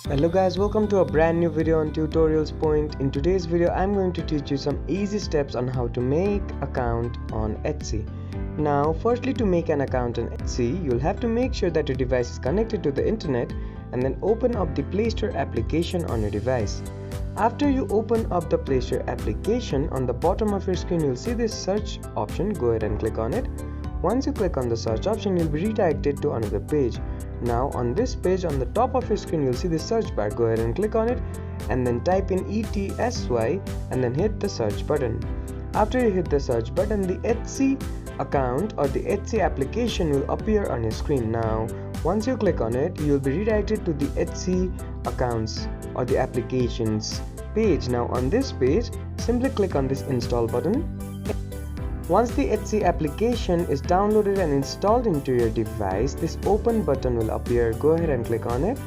Hello guys, welcome to a brand new video on Tutorials Point. In today's video I'm going to teach you some easy steps on how to make account on Etsy. Now firstly, to make an account on Etsy you'll have to make sure that your device is connected to the internet and then open up the Play Store application on your device. After you open up the Play Store application, on the bottom of your screen you'll see this search option. Go ahead and click on it. Once you click on the search option, you'll be redirected to another page. Now on this page, on the top of your screen you'll see the search bar. Go ahead and click on it and then type in ETSY and then hit the search button. After you hit the search button, the Etsy account or the Etsy application will appear on your screen. Now once you click on it, you'll be redirected to the Etsy accounts or the applications page. Now on this page, simply click on this install button. Once the Etsy application is downloaded and installed into your device, this open button will appear. Go ahead and click on it.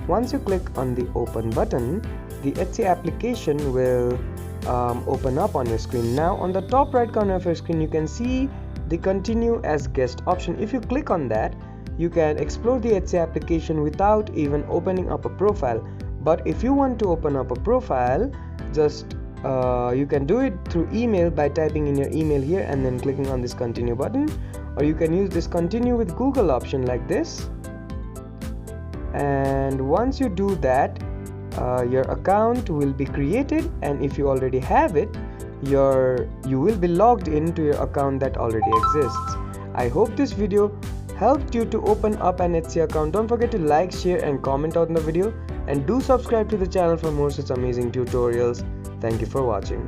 Once you click on the open button, the Etsy application will open up on your screen. Now on the top right corner of your screen you can see the continue as guest option. If you click on that, you can explore the Etsy application without even opening up a profile. But if you want to open up a profile, you can do it through email by typing in your email here and then clicking on this continue button, or you can use this continue with Google option like this. And once you do that, your account will be created, and if you already have it, you will be logged into your account that already exists. I hope this video helped you to open up an Etsy account. Don't forget to like, share and comment on the video, and do subscribe to the channel for more such amazing tutorials. Thank you for watching.